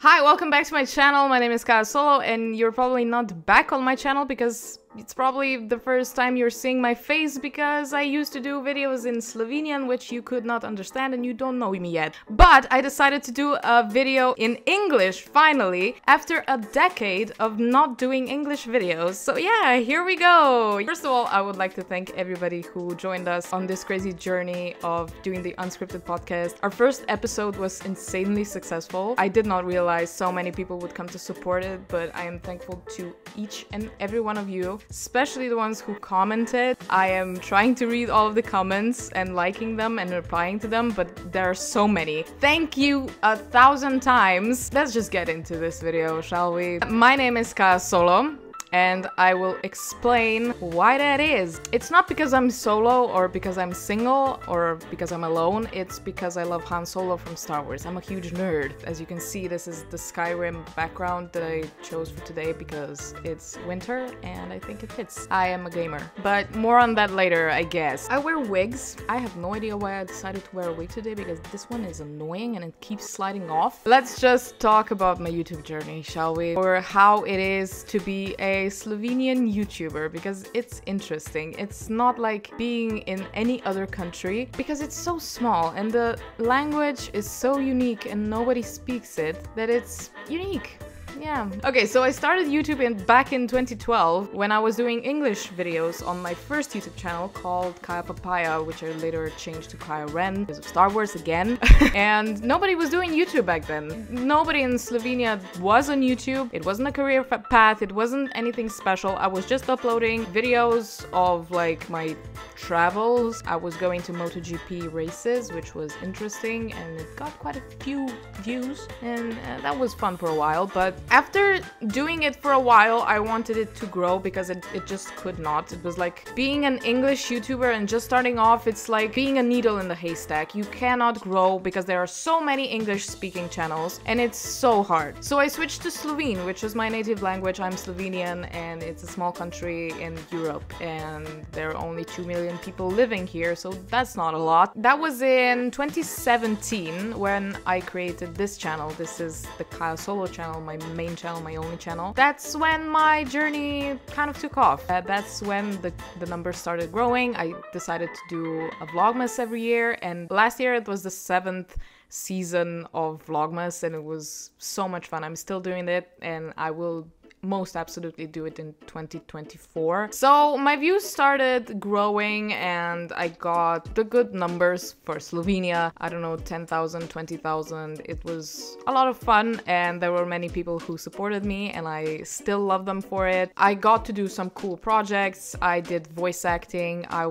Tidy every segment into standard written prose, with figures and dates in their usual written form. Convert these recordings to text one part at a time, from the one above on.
Hi, welcome back to my channel. My name is Kaja Solo, and you're probably not back on my channel because it's probably the first time you're seeing my face, because I used to do videos in Slovenian, which you could not understand and you don't know me yet. But I decided to do a video in English, finally, after a decade of not doing English videos. So yeah, here we go! First of all, I would like to thank everybody who joined us on this crazy journey of doing the Unscripted podcast. Our first episode was insanely successful. I did not realize so many people would come to support it, but I am thankful to each and every one of you, especially the ones who commented. I am trying to read all of the comments and liking them and replying to them, but there are so many. Thank you 1,000 times. Let's just get into this video, shall we? My name is Kaja Solo, and I will explain why that is. It's not because I'm solo or because I'm single or because I'm alone. It's because I love Han Solo from Star Wars. I'm a huge nerd. As you can see, this is the Skyrim background that I chose for today because it's winter and I think it fits. I am a gamer, but more on that later, I guess. I wear wigs. I have no idea why I decided to wear a wig today because this one is annoying and it keeps sliding off. Let's just talk about my YouTube journey, shall we? Or how it is to be a Slovenian YouTuber, because it's interesting. It's not like being in any other country because it's so small and the language is so unique and nobody speaks it that it's unique. Yeah. Okay, so I started YouTube back in 2012 when I was doing English videos on my first YouTube channel called Kaja Papaya, which I later changed to Kaja Ren because of Star Wars again. And nobody was doing YouTube back then. Nobody in Slovenia was on YouTube. It wasn't a career path. It wasn't anything special. I was just uploading videos of like my travels. I was going to MotoGP races, which was interesting, and it got quite a few views, and that was fun for a while. But after doing it for a while, I wanted it to grow because it just could not. It was like being an English YouTuber and just starting off. It's like being a needle in the haystack. You cannot grow because there are so many English speaking channels and it's so hard. So I switched to Slovene, which is my native language. I'm Slovenian and it's a small country in Europe and there are only 2 million people living here, so that's not a lot. That was in 2017 when I created this channel. This is the Kaja Solo channel, my main channel, my only channel. That's when my journey kind of took off. That's when the numbers started growing. I decided to do a Vlogmas every year, and last year it was the 7th season of Vlogmas and it was so much fun. I'm still doing it and I will most absolutely do it in 2024. So my views started growing and I got the good numbers for Slovenia. I don't know, 10,000, 20,000. It was a lot of fun and there were many people who supported me and I still love them for it. I got to do some cool projects. I did voice acting. I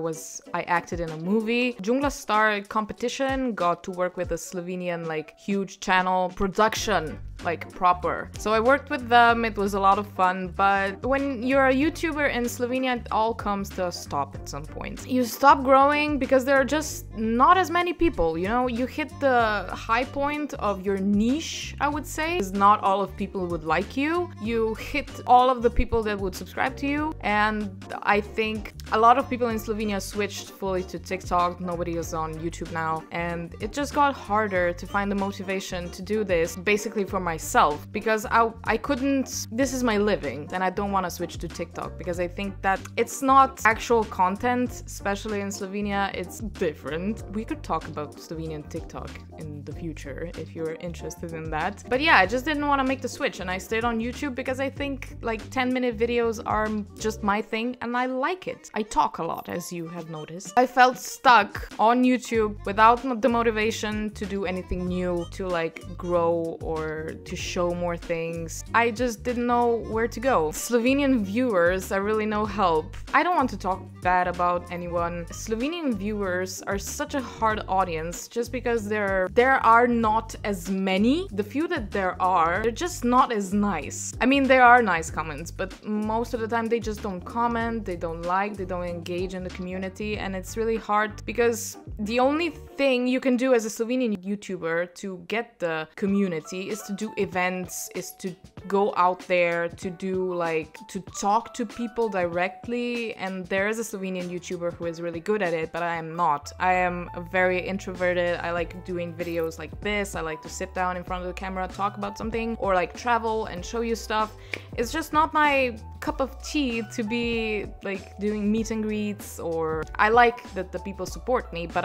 acted in a movie. Jungla Star competition, got to work with a Slovenian like huge channel production, like proper. So I worked with them. It was a lot of fun, but when you're a YouTuber in Slovenia, it all comes to a stop at some point. You stop growing because there are just not as many people, you know? You hit the high point of your niche, I would say. Not all of people would like you. You hit all of the people that would subscribe to you, and I think a lot of people in Slovenia switched fully to TikTok. Nobody is on YouTube now, and it just got harder to find the motivation to do this, basically for myself, because I couldn't. This is my living and I don't want to switch to TikTok because I think that it's not actual content, especially in Slovenia. It's different. We could talk about Slovenian TikTok in the future if you're interested in that. But yeah, I just didn't want to make the switch and I stayed on YouTube because I think like 10-minute videos are just my thing and I like it. I talk a lot, as you have noticed. I felt stuck on YouTube without the motivation to do anything new, to like grow or to show more things. I just didn't know where to go. Slovenian viewers are really no help. I don't want to talk bad about anyone. Slovenian viewers are such a hard audience just because there are not as many. The few that there are, they're just not as nice. I mean, there are nice comments, but most of the time they just don't comment, they don't like, they don't engage in the community, and it's really hard because the only thing you can do as a Slovenian YouTuber to get the community is to do events, is to go out there, to do like, to talk to people directly. And there is a Slovenian YouTuber who is really good at it, but I am not. I am very introverted. I like doing videos like this. I like to sit down in front of the camera, talk about something, or like travel and show you stuff. It's just not my cup of tea to be like doing meet and greets, or I like that the people support me, but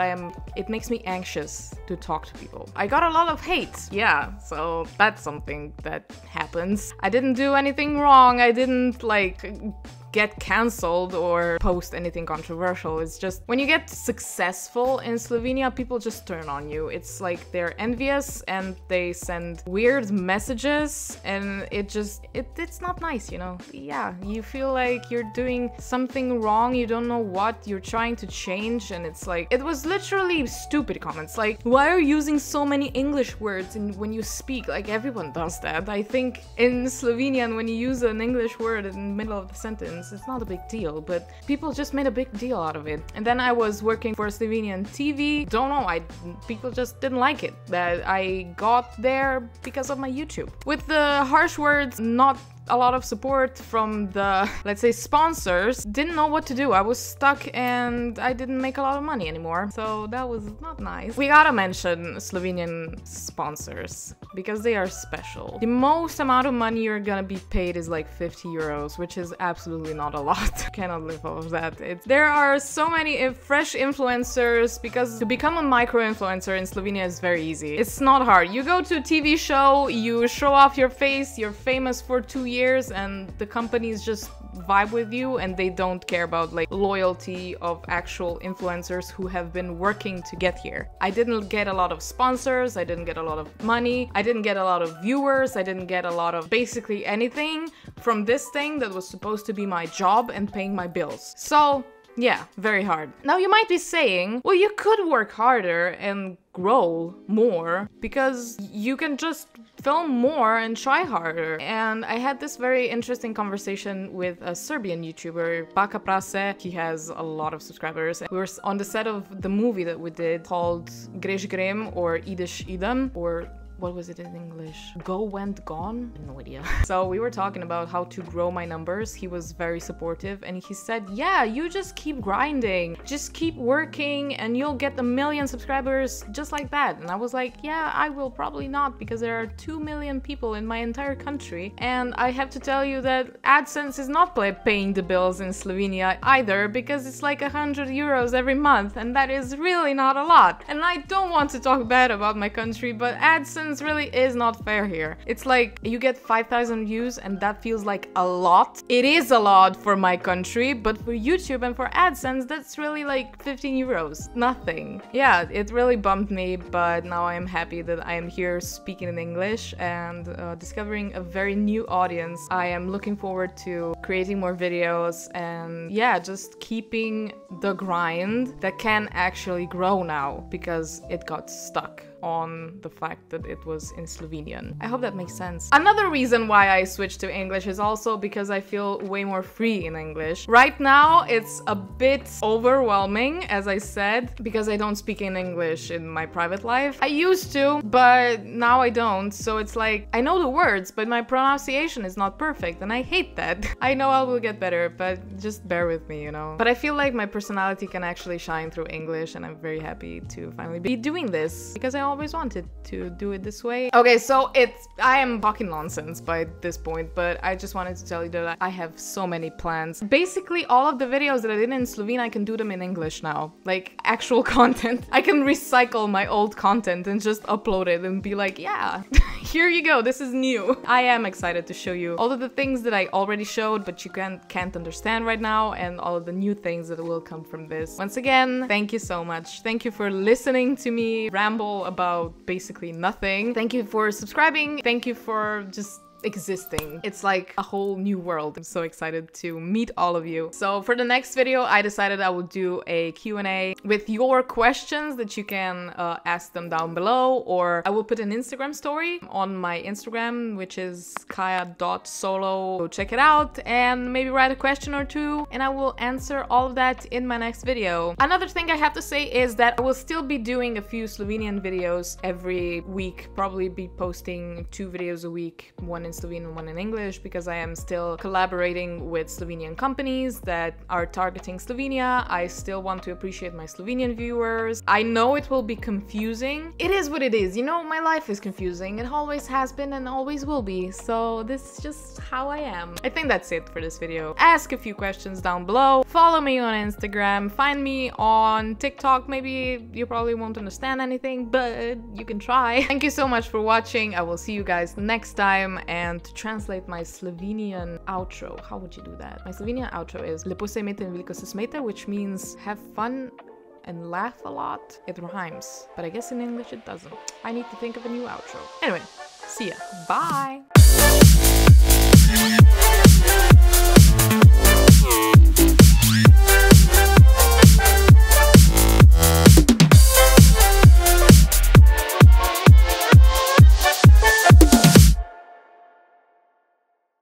it makes me anxious to talk to people. I got a lot of hate, yeah, so that's something that happens. I didn't do anything wrong. I didn't like get cancelled or post anything controversial. It's just when you get successful in Slovenia, people just turn on you. It's like they're envious and they send weird messages, and it's not nice, you know? Yeah, you feel like you're doing something wrong, you don't know what, you're trying to change, and it's like, it was literally stupid comments like, why are you using so many English words when you speak? Like, everyone does that. I think in Slovenian, when you use an English word in the middle of the sentence, it's not a big deal, but people just made a big deal out of it. And then I was working for Slovenian TV. Don't know, people just didn't like it that I got there because of my YouTube. With the harsh words, not a lot of support from the, let's say, sponsors. Didn't know what to do. I was stuck and I didn't make a lot of money anymore. So that was not nice. We gotta mention Slovenian sponsors because they are special. The most amount of money you're gonna be paid is like 50 euros, which is absolutely not a lot. Cannot live off of that. There are so many fresh influencers, because to become a micro-influencer in Slovenia is very easy. It's not hard. You go to a TV show, you show off your face, you're famous for 2 years, and the companies just vibe with you, and they don't care about like loyalty of actual influencers who have been working to get here. I didn't get a lot of sponsors, I didn't get a lot of money, I didn't get a lot of viewers, I didn't get a lot of basically anything from this thing that was supposed to be my job and paying my bills. So yeah, very hard. Now you might be saying, well, you could work harder and grow more because you can just film more and try harder. And I had this very interesting conversation with a Serbian YouTuber, Baka Prase. He has a lot of subscribers. We were on the set of the movie that we did called Greš Grem, or Ideš Idem, or what was it in English? Go went gone? No idea. So we were talking about how to grow my numbers. He was very supportive and he said, yeah, you just keep grinding, just keep working and you'll get 1 million subscribers just like that. And I was like, yeah, I will probably not, because there are 2 million people in my entire country. And I have to tell you that AdSense is not paying the bills in Slovenia either, because it's like 100 euros every month, and that is really not a lot. And I don't want to talk bad about my country, but AdSense really is not fair here. It's like you get 5,000 views and that feels like a lot. It is a lot for my country, but for YouTube and for AdSense, that's really like 15 euros. Nothing. Yeah, it really bummed me, but now I am happy that I am here speaking in English and discovering a very new audience. I am looking forward to creating more videos and yeah, just keeping the grind that can actually grow now, because it got stuck on the fact that it was in Slovenian. I hope that makes sense. Another reason why I switched to English is also because I feel way more free in English. Right now, it's a bit overwhelming, as I said, because I don't speak in English in my private life. I used to, but now I don't. So it's like, I know the words, but my pronunciation is not perfect, and I hate that. I know I will get better, but just bear with me, you know? But I feel like my personality can actually shine through English, and I'm very happy to finally be doing this, because I always wanted to do it this way. Okay, so I am talking nonsense by this point, but I just wanted to tell you that I have so many plans. Basically, all of the videos that I did in Slovenia, I can do them in English now. Like, actual content. I can recycle my old content and just upload it and be like, yeah, here you go, this is new. I am excited to show you all of the things that I already showed, but you can't understand right now, and all of the new things that will come from this. Once again, thank you so much. Thank you for listening to me ramble about basically nothing. Thank you for subscribing. Thank you for just existing. It's like a whole new world. I'm so excited to meet all of you. So for the next video, I decided I would do a Q&A with your questions that you can ask them down below, or I will put an Instagram story on my Instagram, which is kaja.solo. Go check it out and maybe write a question or two, and I will answer all of that in my next video. Another thing I have to say is that I will still be doing a few Slovenian videos every week, probably be posting 2 videos a week, one in Slovenian, one in English, because I am still collaborating with Slovenian companies that are targeting Slovenia. I still want to appreciate my Slovenian viewers. I know it will be confusing. It is what it is, you know, my life is confusing. It always has been and always will be, so this is just how I am. I think that's it for this video. Ask a few questions down below, follow me on Instagram, find me on TikTok. Maybe you probably won't understand anything, but you can try. Thank you so much for watching. I will see you guys next time. And to translate my Slovenian outro, how would you do that? My Slovenian outro is lepo se imejte in veliko se smejte, which means have fun and laugh a lot. It rhymes, but I guess in English it doesn't. I need to think of a new outro. Anyway, see ya. Bye!